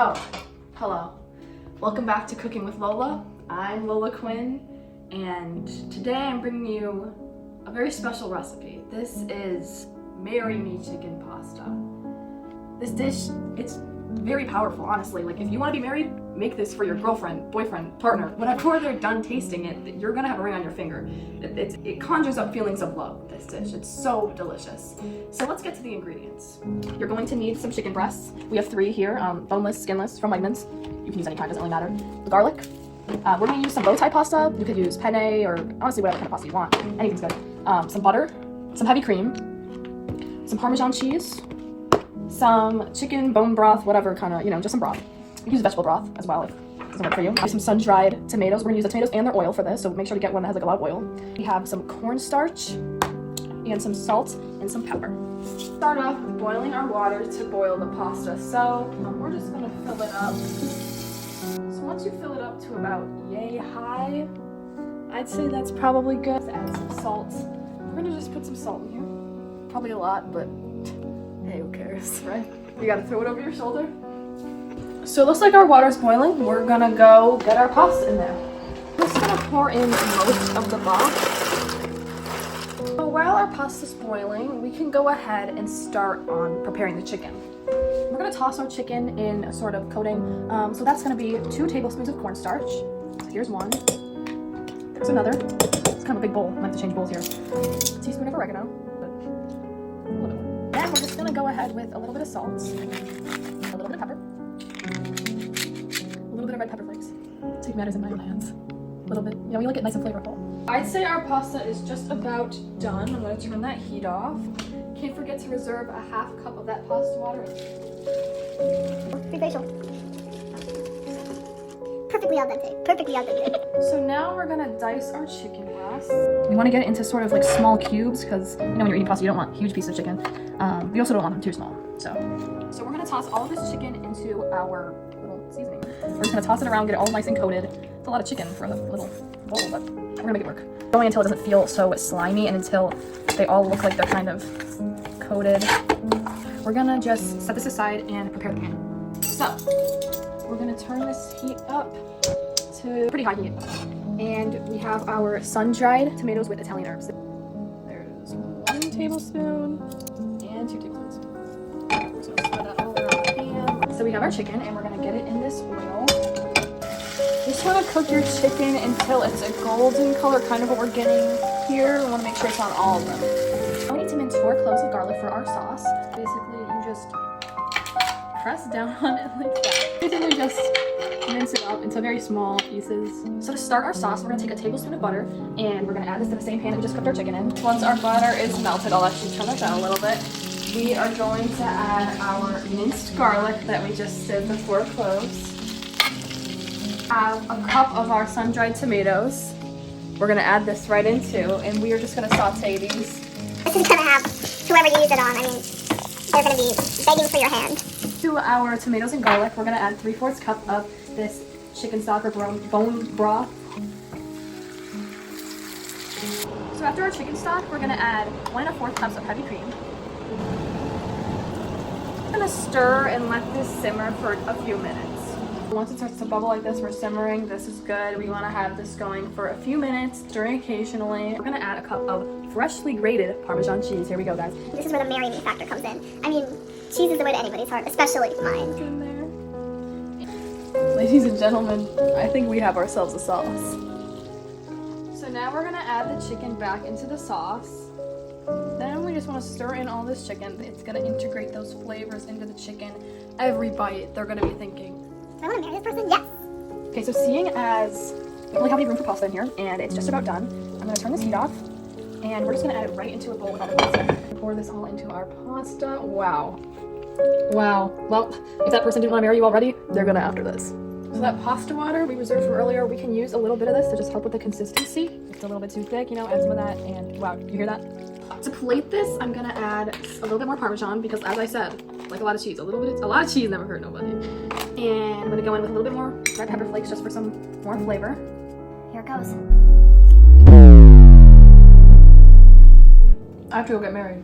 Oh, hello. Welcome back to Cooking with Lola. I'm Lola Quinn, and today I'm bringing you a very special recipe. This is Marry Me chicken pasta. This dish, it's very powerful, honestly. Like, if you want to be married, make this for your girlfriend, boyfriend, partner. Whenever they're done tasting it, you're gonna have a ring on your finger. It conjures up feelings of love, this dish. It's so delicious. So let's get to the ingredients. You're going to need some chicken breasts. We have 3 here, boneless, skinless, from Wegmans. You can use any kind, doesn't really matter. The garlic. We're gonna use some bow tie pasta. You could use penne or honestly whatever kind of pasta you want. Anything's good. Some butter, some heavy cream, some Parmesan cheese, some chicken bone broth, whatever kind of, just some broth. You can use vegetable broth as well if it doesn't work for you. Some sun-dried tomatoes. We're gonna use the tomatoes and their oil for this, so make sure to get one that has like a lot of oil. We have some cornstarch and some salt and some pepper. Start off with boiling our water to boil the pasta. So we're just gonna fill it up. So once you fill it up to about yay high, I'd say that's probably good. Let's add some salt. We're gonna just put some salt in here. Probably a lot, but hey, who cares, right? You gotta throw it over your shoulder. So it looks like our water's boiling. We're gonna go get our pasta in there. I'm just gonna pour in most of the broth. So while our pasta's boiling, we can go ahead and start on preparing the chicken. We're gonna toss our chicken in a sort of coating. So that's gonna be 2 tablespoons of cornstarch. So here's one. There's another. It's kind of a big bowl. I have to change bowls here. A teaspoon of oregano. And we're just gonna go ahead with a little bit of salt, a little bit of pepper, a little bit of red pepper flakes. Take matters in my own hands. A little bit, we like it nice and flavorful. I'd say our pasta is just about done. I'm gonna turn that heat off. Can't forget to reserve a half cup of that pasta water. Perfectly al dente. Perfectly al dente. So now we're gonna dice our chicken breast. We want to get it into sort of like small cubes because when you're eating pasta, you don't want huge pieces of chicken. We also don't want them too small. So we're gonna toss all of this chicken into our little seasoning. We're just gonna toss it around, get it all nice and coated. It's a lot of chicken for a little bowl, but we're gonna make it work. Going until it doesn't feel so slimy and until they all look like they're kind of coated. We're gonna just set this aside and prepare the pan. So we're gonna turn this heat up to pretty high heat. And we have our sun-dried tomatoes with Italian herbs. There's 1 tablespoon and 2 tablespoons. So spread that all around the pan. So we have our chicken and we're gonna get it in this oil. Just wanna cook your chicken until it's a golden color, kind of what we're getting here. We wanna make sure it's on all of them. Now we need to mince 4 cloves of garlic for our sauce. Basically, you just press down on it like that. Basically just mince it up into very small pieces. So to start our sauce, we're gonna take a tablespoon of butter and we're gonna add this to the same pan that we just cooked our chicken in. Once our butter is melted, I'll actually turn that down a little bit. We are going to add our minced garlic that we just did the 4 cloves. Add a cup of our sun-dried tomatoes. We're gonna add this right in too, and we are just gonna saute these. This is gonna have whoever you use it on. I mean, they're gonna be begging for your hand. To our tomatoes and garlic, we're gonna add 3/4 cup of this chicken stock or bone broth. So after our chicken stock, we're gonna add 1 1/4 cups of heavy cream. We're gonna stir and let this simmer for a few minutes. Once it starts to bubble like this, we're simmering. This is good. We wanna have this going for a few minutes, stirring occasionally. We're gonna add a cup of freshly grated Parmesan cheese. Here we go, guys. This is where the marry me factor comes in. I mean, cheese is the way to anybody's heart, especially mine. In there. Ladies and gentlemen, I think we have ourselves a sauce. So now we're gonna add the chicken back into the sauce. Then we just wanna stir in all this chicken. It's gonna integrate those flavors into the chicken. Every bite, they're gonna be thinking, Do I want to marry this person? Yes. okay, so seeing as we don't really have any room for pasta in here, and it's just about done, I'm gonna turn this heat off, and we're just gonna add it right into a bowl with all the pasta. Pour this all into our pasta. Wow. Wow. Well, if that person didn't want to marry you already, they're gonna after this. So that pasta water we reserved from earlier, we can use a little bit of this to just help with the consistency. It's a little bit too thick, add some of that, and wow, you hear that? To plate this, I'm gonna add a little bit more Parmesan because, as I said, like a lot of cheese, a lot of cheese never hurt nobody. And I'm gonna go in with a little bit more red pepper flakes just for some more flavor. Here it goes. I have to go get married.